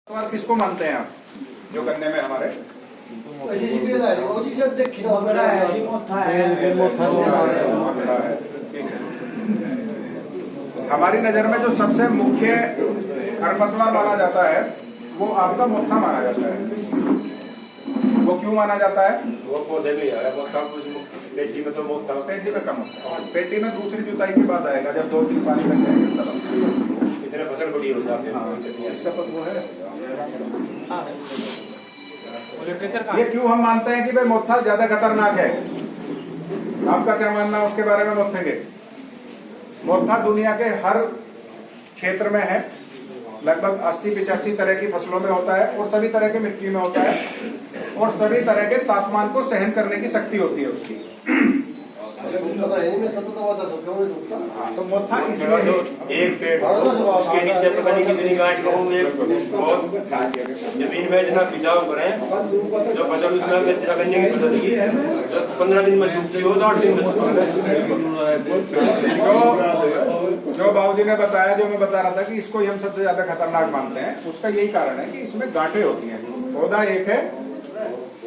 और किसको मानते हैं आप जो गन्ने में हमारे हमारी नजर में जो सबसे मुख्य खरपतवार माना जाता है वो आपका मोथा माना जाता है। वो क्यों माना जाता है? वो पौधे में है, पेटी में तो मोथा, पेटी में कम होता है। पेटी में दूसरी जुताई के बाद आएगा जब 2-3 पानी लग जाएंगे तब इतने फसल बड़ी हो जाती है। हाँ, इसका पर वो है। ये क्यों हम मानते हैं कि भाई मोथा ज्यादा खतरनाक है? आपका क्या मानना है उसके बारे में? मोथे के मोथा दुनिया के हर क्षेत्र में है, लगभग 80-85 तरह की फसलों में होता है और सभी तरह की मिट्टी में होता है और सभी तरह के तापमान को सहन करने की शक्ति होती है उसकी। तो मोथा इसलिए एक पेड़ उसके नीचे पता नहीं कितनी गांठ होंगे और जमीन में इतना खिंचाव करें जो फसल उसमें इतना गन्ने की फसल की जो 15 दिन में सूखती हो तो 8 दिन में जो बाबूजी ने बताया, जो मैं बता रहा था कि इसको हम सबसे ज्यादा खतरनाक मानते हैं, उसका यही कारण है कि इसमें गांठें होती हैं। पौधा एक है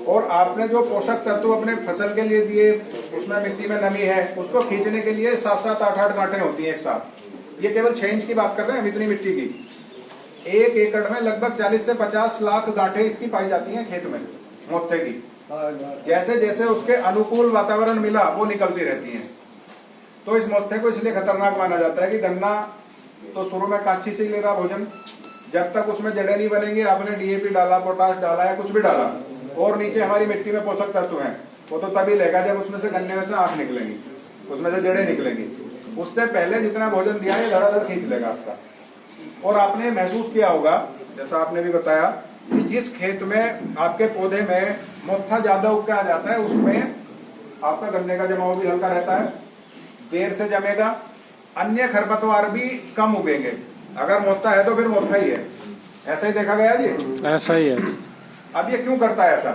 और आपने जो पोषक तत्व अपने फसल के लिए दिए, उसमें मिट्टी में नमी है, उसको खींचने के लिए 7-7, 8-8 गांठें होती हैं एक साथ। ये केवल 6 इंच की बात कर रहे हैं हम, इतनी मिट्टी की। 1 एकड़ में लगभग 40 से 50 लाख गांठें इसकी पाई जाती हैं खेत में मोथे की। जैसे जैसे उसके अनुकूल वातावरण मिला वो निकलती रहती हैं। तो इस मोथे को इसलिए खतरनाक माना जाता है कि गन्ना तो शुरू में कांची से ही ले रहा भोजन, जब तक उसमें जड़ें नहीं बनेंगी, आपने डीएपी डाला, पोटाश डाला या कुछ भी डाला और नीचे हमारी मिट्टी में पोषक तत्व हैं, वो तो तभी लेगा जब उसमें से गन्ने में से आँख निकलेंगी, उसमें से जड़ें निकलेंगी। उससे पहले जितना भोजन दिया है धड़ाधड़ खींच लेगा आपका। और आपने महसूस किया होगा, जैसा आपने भी बताया, कि जिस खेत में आपके पौधे में मोथा ज्यादा उग के आ जाता है उसमें आपका गन्ने का जमाव भी हल्का रहता है, देर से जमेगा, अन्य खरपतवार भी कम उगेंगे। अगर मोथा है तो फिर मोथा ही है। ऐसा ही देखा गया जी, ऐसा ही है। अब ये क्यों करता है ऐसा?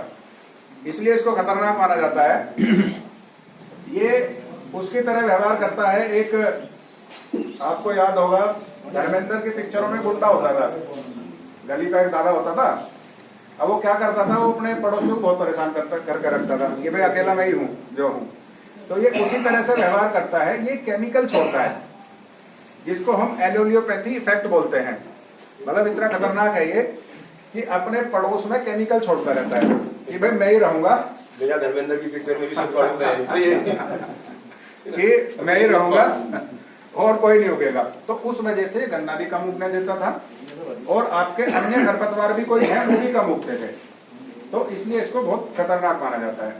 इसलिए इसको खतरनाक माना जाता है। ये उसकी तरह व्यवहार करता है। एक आपको याद होगा धर्मेंद्र की पिक्चरों में गुंडा होता था, गली का एक दादा होता था। अब वो क्या करता था, वो अपने पड़ोसियों को बहुत परेशान करके रखता था कि भाई अकेला मैं ही हूँ जो हूँ। तो ये उसी तरह से व्यवहार करता है। ये केमिकल छोड़ता है जिसको हम एलोलियोपैथी इफेक्ट बोलते हैं। मतलब इतना खतरनाक है ये कि अपने पड़ोस में केमिकल छोड़ता रहता है कि भाई मैं ही रहूंगा। धर्मेंद्र की पिक्चर में भी सब कि मैं ही रहूंगा और कोई नहीं उगेगा। तो उस वजह से गन्ना भी कम उगने देता था और आपके अन्य खरपतवार भी कोई है वो भी कम उगते थे। तो इसलिए इसको बहुत खतरनाक माना जाता है।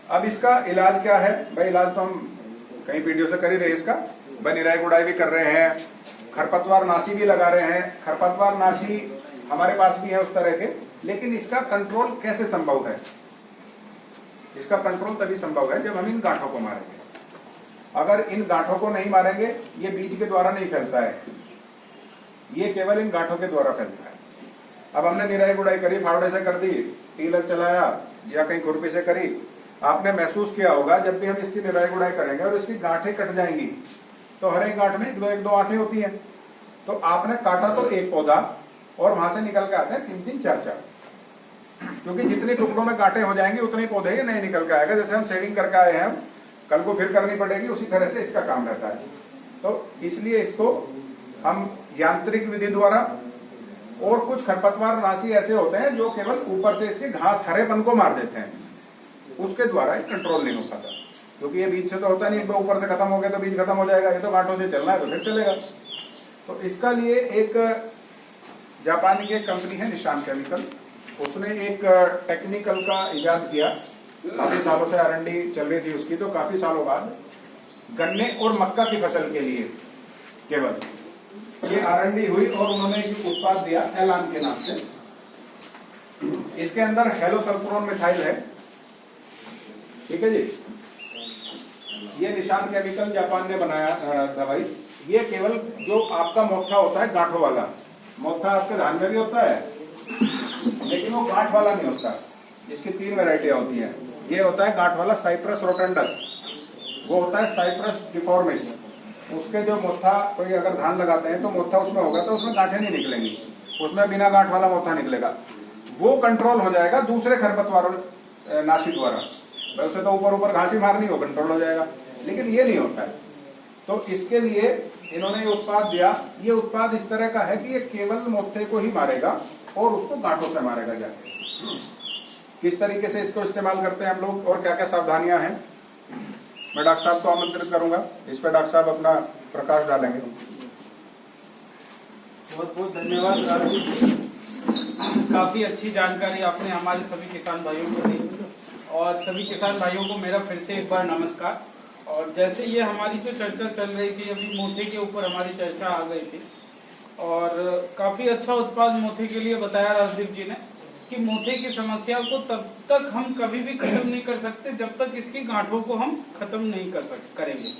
अब इसका इलाज क्या है भाई? इलाज तो हम कई पीढ़ियों से कर ही रहे हैं। इसका भाई निराई गुड़ाई भी कर रहे हैं, खरपतवार नाशी भी लगा रहे हैं। खरपतवार नाशी हमारे पास भी है उस तरह के, लेकिन इसका कंट्रोल कैसे संभव है? इसका कंट्रोल तभी संभव है जब हम इन गांठों को मारेंगे। अगर इन गांठों को नहीं मारेंगे, ये बीज के द्वारा नहीं फैलता है, ये केवल इन गांठों के द्वारा फैलता है। अब हमने निराई गुड़ाई करी, फावड़े से कर दी, टीलर चलाया या कहीं खुरपी से करी, आपने महसूस किया होगा जब भी हम इसकी निराई गुड़ाई करेंगे और इसकी गांठें कट जाएंगी तो हर एक गांठ में एक दो आंखें होती हैं। तो आपने काटा तो एक पौधा और वहां से निकल के आते हैं 3-3, 4-4, क्योंकि जितने टुकड़ों में गांठें हो जाएंगी उतने पौधे ही नहीं निकल के आएगा। जैसे हम सेविंग करके आए हैं, कल को फिर करनी पड़ेगी, उसी तरह से इसका काम रहता है। तो इसलिए इसको हम यांत्रिक विधि द्वारा, और कुछ खरपतवार नाशी ऐसे होते हैं जो केवल ऊपर से इसके घास हरेपन को मार देते हैं, उसके द्वारा कंट्रोल नहीं हो पाता, क्योंकि ये बीज से तो होता नहीं। एक बार ऊपर से खत्म हो गया तो बीज खत्म हो जाएगा, ये तो गांठों से चलना है तो फिर चलेगा। तो इसका लिए एक जापान की एक कंपनी है निशान केमिकल, उसने एक टेक्निकल का इजाद किया। काफी सालों से R&D चल रही थी उसकी, तो काफी सालों बाद गन्ने और मक्का की फसल के लिए केवल ये R&D हुई और उन्होंने एक उत्पाद दिया एलान के नाम से। इसके अंदर हेलोसल्फोन मिथाइल है, ठीक है जी। ये निशान केमिकल जापान ने बनाया दवाई। ये केवल जो आपका मोथा होता है गांठों वाला, मोथा आपके धान में भी होता है लेकिन वो गांठ वाला नहीं होता। इसकी 3 वैरायटियां होती हैं। ये होता है गांठ वाला साइप्रस रोटेंडस, वो होता है साइप्रस डिफॉर्मिस, उसके जो मोथा, कोई अगर धान लगाते हैं तो मोथा उसमें होगा तो उसमें गांठें नहीं निकलेंगी, उसमें बिना गांठ वाला मोथा निकलेगा। वो कंट्रोल हो जाएगा दूसरे खरपतवार नाशी द्वारा। वैसे तो ऊपर ऊपर घासी मारनी हो, कंट्रोल हो जाएगा, लेकिन ये नहीं होता है। तो इसके लिए इन्होंने ये उत्पाद दिया। ये उत्पाद इस तरह का है कि ये केवल मोथे को ही मारेगा और उसको गांठों से मारेगा जाके। किस तरीके से इसको इस्तेमाल करते हैं हम लोग और क्या क्या सावधानियां हैं, मैं डॉक्टर साहब को आमंत्रित करूंगा। इस पर डॉक्टर साहब अपना प्रकाश डालेंगे। बहुत बहुत धन्यवाद राजीव जी, काफी अच्छी जानकारी आपने हमारे सभी किसान भाइयों को दी। और सभी किसान भाइयों को मेरा फिर से एक बार नमस्कार। और जैसे ये हमारी जो चर्चा चल रही थी, अभी मोथे के ऊपर हमारी चर्चा आ गई थी और काफी अच्छा उत्पाद मोथे के लिए बताया राजदीप जी ने कि मोथे की समस्या को तब तक हम कभी भी खत्म नहीं कर सकते जब तक इसकी गांठों को हम खत्म नहीं करेंगे।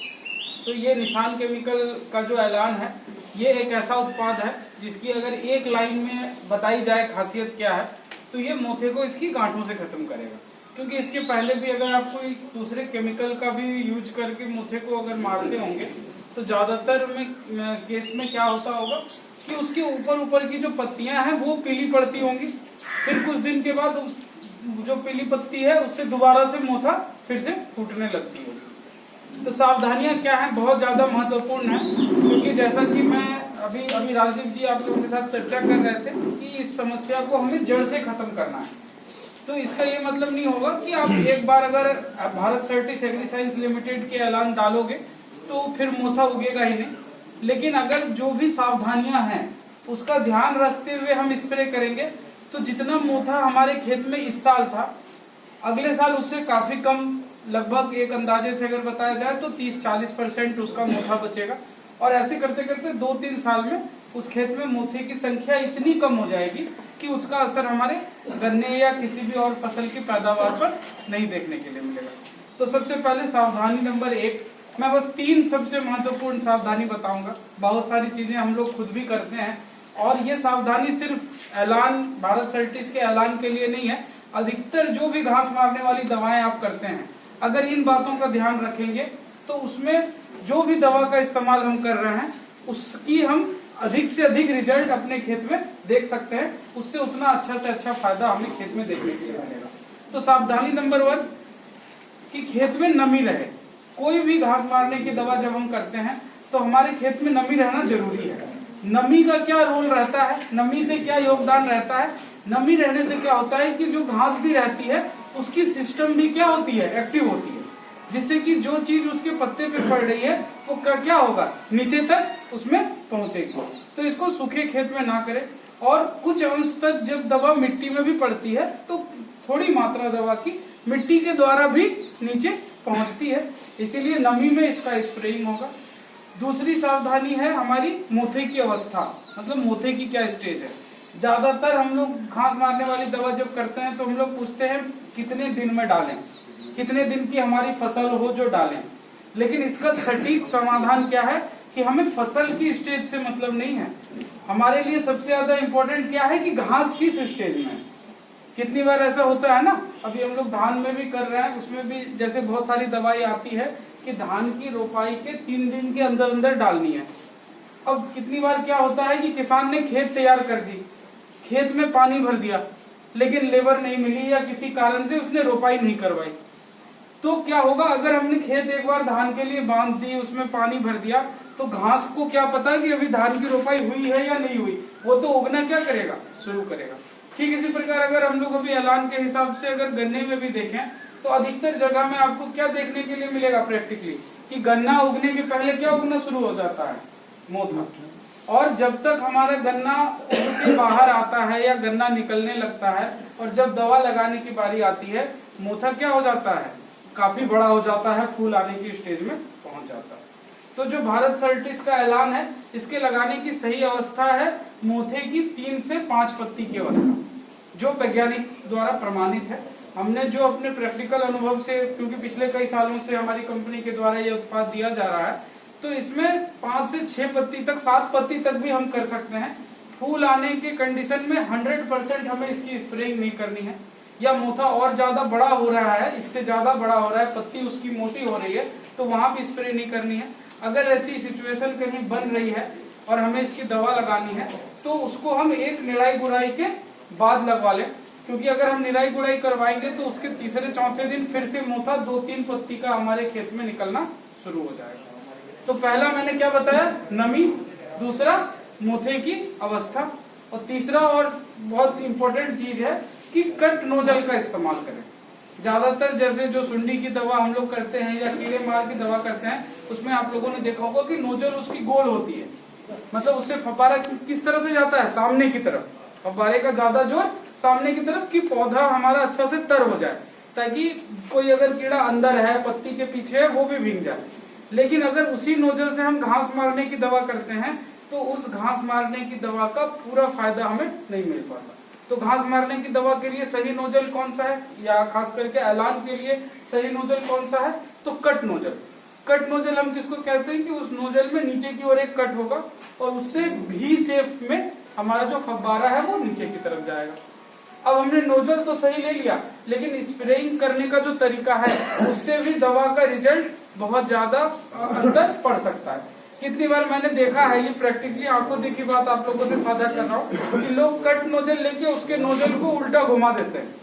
तो ये निशान केमिकल का जो ऐलान है, ये एक ऐसा उत्पाद है जिसकी अगर एक लाइन में बताई जाए खासियत क्या है तो ये मोथे को इसकी गांठों से खत्म करेगा। क्योंकि इसके पहले भी अगर आप कोई दूसरे केमिकल का भी यूज करके मोथे को अगर मारते होंगे तो ज्यादातर में केस में क्या होता होगा कि उसके ऊपर की जो पत्तियां हैं वो पीली पड़ती होंगी, फिर कुछ दिन के बाद जो पीली पत्ती है उससे दोबारा से मोथा फिर से फूटने लगती होगी। तो सावधानियां क्या है, बहुत ज्यादा महत्वपूर्ण है। क्योंकि जैसा कि मैं अभी राजदीप जी आप लोगों के साथ चर्चा कर रहे थे कि इस समस्या को हमें जड़ से खत्म करना है। तो इसका ये मतलब नहीं होगा कि आप एक बार अगर भारत सर्टिस एग्रीसाइंस लिमिटेड के ऐलान डालोगे तो फिर मोथा उगेगा ही नहीं। लेकिन अगर जो भी सावधानियां हैं उसका ध्यान रखते हुए हम स्प्रे करेंगे तो जितना मोथा हमारे खेत में इस साल था, अगले साल उससे काफी कम, लगभग एक अंदाजे से अगर बताया जाए तो 30-40% उसका मोथा बचेगा। और ऐसे करते करते 2-3 साल में उस खेत में मोथे की संख्या इतनी कम हो जाएगी कि उसका असर हमारे गन्ने या किसी भी और फसल की पैदावार पर नहीं देखने के लिए मिलेगा। तो सबसे पहले सावधानी नंबर 1, मैं बस 3 सबसे महत्वपूर्ण सावधानी बताऊंगा। बहुत सारी चीजें हम लोग खुद भी करते हैं और ये सावधानी सिर्फ ऐलान, भारत सर्टिस के ऐलान के लिए नहीं है। अधिकतर जो भी घास मारने वाली दवाएं आप करते हैं, अगर इन बातों का ध्यान रखेंगे तो उसमें जो भी दवा का इस्तेमाल हम कर रहे हैं उसकी हम अधिक से अधिक रिजल्ट अपने खेत में देख सकते हैं, उससे उतना अच्छा से अच्छा फायदा हमें खेत में देखने के लिए मिलेगा। तो सावधानी नंबर 1 कि खेत में नमी रहे। कोई भी घास मारने की दवा जब हम करते हैं तो हमारे खेत में नमी रहना जरूरी है। नमी का क्या रोल रहता है, नमी से क्या योगदान रहता है? नमी रहने से क्या होता है कि जो घास भी रहती है उसकी सिस्टम भी क्या होती है, एक्टिव होती है, जिससे कि जो चीज उसके पत्ते पे पड़ रही है वो क्या होगा, नीचे तक उसमें पहुंचेगी। तो इसको सूखे खेत में ना करें। और कुछ अंश तक जब दवा मिट्टी में भी पड़ती है तो थोड़ी मात्रा दवा की मिट्टी के द्वारा भी नीचे पहुंचती है, इसीलिए नमी में इसका स्प्रेइंग होगा। दूसरी सावधानी है हमारी मोथे की अवस्था, मतलब मोथे की क्या स्टेज है। ज्यादातर हम लोग घास मारने वाली दवा जब करते हैं तो हम लोग पूछते हैं कितने दिन में डालें, कितने दिन की हमारी फसल हो जो डालें। लेकिन इसका सटीक समाधान क्या है कि हमें फसल की स्टेज से मतलब नहीं है। हमारे लिए सबसे ज्यादा इंपॉर्टेंट क्या है कि घास किस स्टेज में है। कितनी बार ऐसा होता है ना, अभी हम लोग धान में भी कर रहे हैं, उसमें भी जैसे बहुत सारी दवाई आती है कि धान की रोपाई के 3 दिन के अंदर अंदर डालनी है। अब कितनी बार क्या होता है कि किसान ने खेत तैयार कर दी, खेत में पानी भर दिया, लेकिन लेबर नहीं मिली या किसी कारण से उसने रोपाई नहीं करवाई, तो क्या होगा, अगर हमने खेत एक बार धान के लिए बांध दी, उसमें पानी भर दिया, तो घास को क्या पता कि अभी धान की रोपाई हुई है या नहीं हुई, वो तो उगना क्या करेगा, शुरू करेगा। ठीक इसी प्रकार अगर हम लोग अभी ऐलान के हिसाब से अगर गन्ने में भी देखें तो अधिकतर जगह में आपको क्या देखने के लिए मिलेगा प्रैक्टिकली कि गन्ना उगने के पहले क्या उगना शुरू हो जाता है, मोथा। और जब तक हमारा गन्ना उग के बाहर आता है या गन्ना निकलने लगता है और जब दवा लगाने की बारी आती है, मोथा क्या हो जाता है, काफी बड़ा हो जाता है, फूल आने की स्टेज में पहुंच जाता है। तो जो भारत सर्टिस का ऐलान है, इसके लगाने की सही अवस्था है मोथे की 3 से 5 पत्ती की अवस्था, जो वैज्ञानिक द्वारा प्रमाणित है। हमने जो अपने प्रैक्टिकल अनुभव से, क्योंकि पिछले कई सालों से हमारी कंपनी के द्वारा ये उत्पाद दिया जा रहा है, तो इसमें 5 से 6 पत्ती तक, 7 पत्ती तक भी हम कर सकते हैं। फूल आने के कंडीशन में 100% हमें इसकी स्प्रेइंग नहीं करनी है। या मोथा और ज्यादा बड़ा हो रहा है, इससे ज्यादा बड़ा हो रहा है, पत्ती उसकी मोटी हो रही है, तो वहां भी स्प्रे नहीं करनी है। अगर ऐसी सिचुएशन कहीं बन रही है और हमें इसकी दवा लगानी है तो उसको हम एक निराई गुड़ाई के बाद लगवा लें, क्योंकि अगर हम निराई गुड़ाई करवाएंगे तो उसके तीसरे चौथे दिन फिर से मोथा 2-3 पत्ती का हमारे खेत में निकलना शुरू हो जाएगा। तो पहला मैंने क्या बताया, नमी, दूसरा मोथे की अवस्था, और तीसरा और बहुत इंपॉर्टेंट चीज है कि कट नोजल का इस्तेमाल करें। ज्यादातर जैसे जो सुंडी की दवा हम लोग करते हैं या कीड़े मार की दवा करते हैं, उसमें आप लोगों ने देखा होगा कि नोजल उसकी गोल होती है, मतलब उससे फव्वारा किस तरह से जाता है, सामने की तरफ। फव्वारे का ज्यादा जोर सामने की तरफ कि पौधा हमारा अच्छा से तर हो जाए, ताकि कोई अगर कीड़ा अंदर है, पत्ती के पीछे है, वो भी भीग जाए। लेकिन अगर उसी नोजल से हम घास मारने की दवा करते हैं तो उस घास मारने की दवा का पूरा फायदा हमें नहीं मिल पाता। तो घास मारने की दवा के लिए सही नोजल कौन सा है, या खास करके ऐलान के लिए सही नोजल कौन सा है, तो कट नोजल। कट नोजल हम किसको कहते हैं कि उस नोजल में नीचे की ओर एक कट होगा और उससे भी शेप में हमारा जो फव्वारा है वो नीचे की तरफ जाएगा। अब हमने नोजल तो सही ले लिया, लेकिन स्प्रेइंग करने का जो तरीका है उससे भी दवा का रिजल्ट बहुत ज्यादा अंतर पड़ सकता है। कितनी बार मैंने देखा है, ये प्रैक्टिकली आंखों देखी बात आप लोगों से साझा कर रहा हूँ, कि लोग कट नोजल लेके उसके नोजल को उल्टा घुमा देते हैं।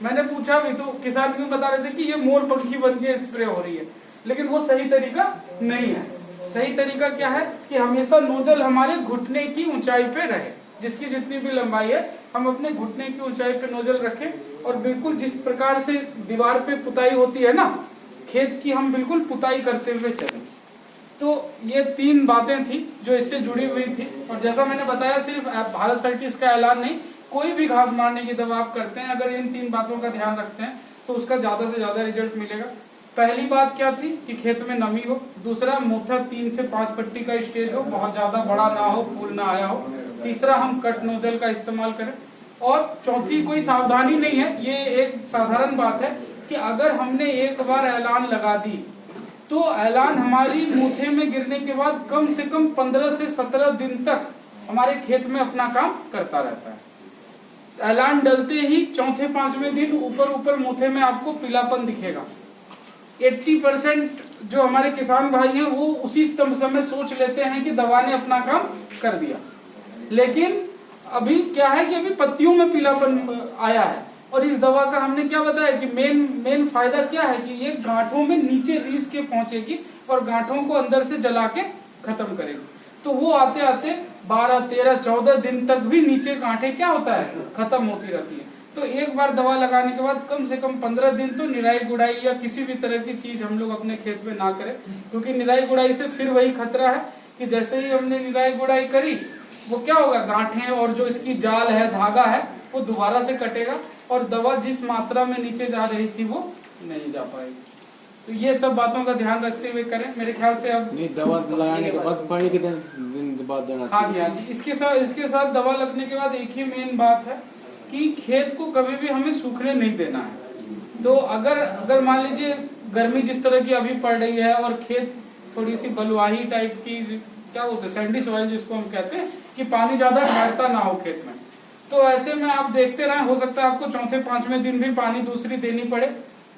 मैंने पूछा भी तो किसान भी बता रहे थे कि ये मोर पंखी बन के स्प्रे हो रही है, लेकिन वो सही तरीका नहीं है। सही तरीका क्या है कि हमेशा नोजल हमारे घुटने की ऊंचाई पे रहे, जिसकी जितनी भी लंबाई है हम अपने घुटने की ऊंचाई पे नोजल रखें, और बिल्कुल जिस प्रकार से दीवार पे पुताई होती है ना खेत की, हम बिल्कुल पुताई करते हुए चलें। तो ये 3 बातें थी जो इससे जुड़ी हुई थी। और जैसा मैंने बताया, सिर्फ भारत सर्टिस का ऐलान नहीं, कोई भी घास मारने की दवा आप करते हैं, अगर इन 3 बातों का ध्यान रखते हैं तो उसका ज्यादा से ज्यादा रिजल्ट मिलेगा। पहली बात क्या थी कि खेत में नमी हो, दूसरा मोथा 3 से 5 पट्टी का स्टेज हो, बहुत ज्यादा बड़ा ना हो, फूल ना आया हो, तीसरा हम कट नोजल का इस्तेमाल करें, और चौथी कोई सावधानी नहीं है, ये एक साधारण बात है कि अगर हमने एक बार ऐलान लगा दी तो ऐलान हमारी मोथे में गिरने के बाद कम से कम 15 से 17 दिन तक हमारे खेत में अपना काम करता रहता है। ऐलान डलते ही चौथे 5वें दिन ऊपर मोथे में आपको पीलापन दिखेगा। 80% जो हमारे किसान भाई हैं वो उसी समय सोच लेते हैं कि दवा ने अपना काम कर दिया, लेकिन अभी क्या है कि अभी पत्तियों में पीलापन आया है। और इस दवा का हमने क्या बताया कि मेन फायदा क्या है कि ये गांठों में नीचे रीस के पहुंचेगी और गांठों को अंदर से जला के खत्म करेगी। तो वो आते आते 12, 13, 14 दिन तक भी नीचे गांठें क्या होता है, खत्म होती रहती है। तो एक बार दवा लगाने के बाद कम से कम 15 दिन तो निराई गुड़ाई या किसी भी तरह की चीज हम लोग अपने खेत में ना करें, क्योंकि निराई गुड़ाई से फिर वही खतरा है कि जैसे ही हमने निराई गुड़ाई करी वो क्या होगा, गांठें और जो इसकी जाल है, धागा है, वो दोबारा से कटेगा और दवा जिस मात्रा में नीचे जा रही थी वो नहीं जा पाएगी। तो ये सब बातों का ध्यान रखते हुए करें। मेरे ख्याल से अब नहीं, दवा लगाने के बाद पानी कितने दिन बाद देना चाहिए? हाँ जी, हाँ जी। इसके साथ दवा लगने के बाद एक ही मेन बात है कि खेत को कभी भी हमें सूखने नहीं देना है। तो अगर मान लीजिए गर्मी जिस तरह की अभी पड़ रही है और खेत थोड़ी सी बलुआही टाइप की, क्या बोलते हैं, सैंडी सॉइल जिसको हम कहते हैं, कि पानी ज्यादा ठहरता ना हो खेत में, तो ऐसे में आप देखते रहें, हो सकता है आपको चौथे 5वें दिन भी पानी दूसरी देनी पड़े।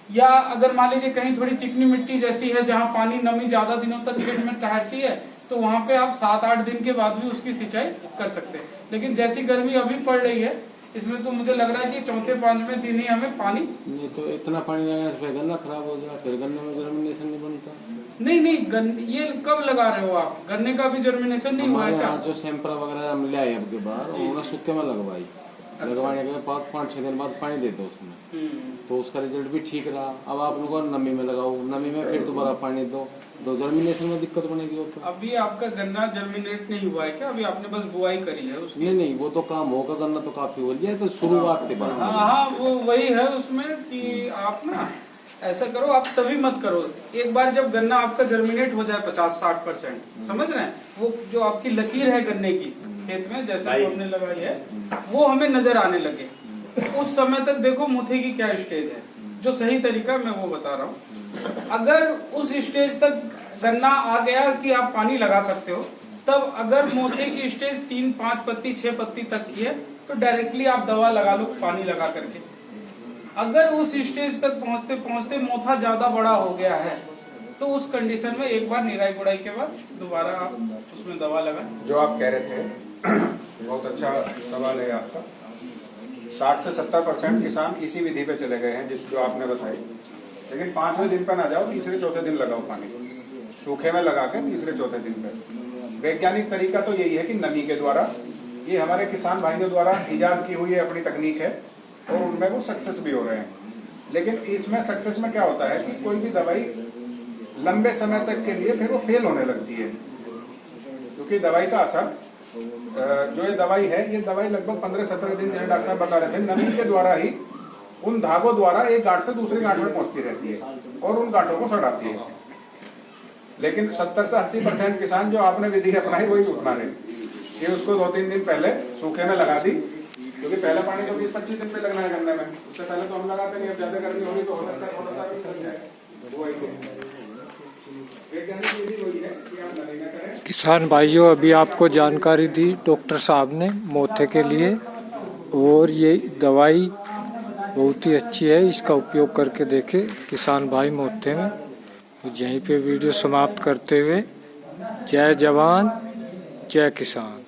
या अगर मान लीजिए कहीं थोड़ी चिकनी मिट्टी जैसी है जहाँ पानी नमी ज्यादा दिनों तक खेत में ठहरती है, तो वहां पे आप 7-8 दिन के बाद भी उसकी सिंचाई कर सकते हैं। लेकिन जैसी गर्मी अभी पड़ रही है इसमें तो मुझे लग रहा है कि चौथे 5वें दिन ही हमें पानी, नहीं तो इतना पानी लगाने से गन्ना खराब हो जाए, फिर गन्ने में जर्मिनेशन नहीं बनता। नहीं, ये कब लगा रहे हो आप? गन्ने का भी जर्मिनेशन नहीं हुआ है क्या? जो सैंपल वगैरह हम ले आए अब के बाद उन्होंने सूखे में लगवाई, लगवाने के बाद 5-6 दिन बाद पानी देते उसमें, तो उसका रिजल्ट भी ठीक रहा। अब आप लोगों को नमी में लगाओ, नमी में फिर दोबारा पानी दो, तो जर्मिनेशन में दिक्कत बनेगी। अभी आपका गन्ना जर्मिनेट नहीं हुआ है क्या? अभी आपने बस बुआई करी है उसकी? नहीं, वो तो काम होगा, गन्ना तो काफी हो गया, तो शुरुआत के बाद। हाँ, वो वही है उसमें कि आप ना ऐसा करो, आप तभी मत करो, एक बार जब गन्ना आपका जर्मिनेट हो जाए 50-60%, समझ रहे हैं, वो जो आपकी लकीर है गन्ने की खेत में जैसे तो हमने लगाई है वो हमें नजर आने लगे, उस समय तक देखो मोथे की क्या स्टेज है। जो सही तरीका मैं वो बता रहा हूँ। अगर उस स्टेज तक गन्ना आ गया कि आप पानी लगा सकते हो, तब अगर मोथे की स्टेज 3-5 पत्ती 6 पत्ती तक की है तो डायरेक्टली आप दवा लगा लो पानी लगा करके। अगर उस स्टेज तक पहुंचते पहुंचते मोथा ज्यादा बड़ा हो गया है तो उस कंडीशन में एक बार निराई गुड़ाई के बाद दोबारा आप उसमें दवा लगाएं। जो आप कह रहे थे बहुत अच्छा सवाल है आपका। 60 से 70% किसान इसी विधि पे चले गए हैं जो आपने बताई, लेकिन 5वें दिन पे ना जाओ, तीसरे चौथे दिन लगाओ पानी, सूखे में लगा के तीसरे चौथे दिन पे। वैज्ञानिक तरीका तो यही है कि नमी के द्वारा, ये हमारे किसान भाइयों द्वारा इजाद की हुई अपनी तकनीक है और उनमें वो सक्सेस भी हो रहे हैं। लेकिन इसमें सक्सेस में क्या होता है कि कोई भी दवाई लंबे समय तक के लिए फिर वो फेल होने लगती है, क्योंकि दवाई का असर, जो ये दवाई है, ये दवाई लगभग 15-17 दिन, जैसे डॉक्टर साहब बता रहे थे, नमी के द्वारा ही उन धागों द्वारा एक गांठ से दूसरी गांठ में पहुंचती रहती है और उन गांठों को सड़ाती है। लेकिन 70 से 80% किसान जो आपने विधि अपनाई वही अपना रहे कि उसको 2-3 दिन पहले सूखे में लगा दी, क्योंकि पहले पानी तो 20-25 दिन पे लगना है गन्ने में, उससे पहले तो हम लगाते नहीं। अब ज्यादा गर्मी होगी तो हो सकता है थोड़ा सा भी कर जाए। किसान भाइयों, अभी आपको जानकारी दी डॉक्टर साहब ने मोथे के लिए, और ये दवाई बहुत ही अच्छी है, इसका उपयोग करके देखे किसान भाई मोथे में। यहीं पे वीडियो समाप्त करते हुए, जय जवान जय किसान।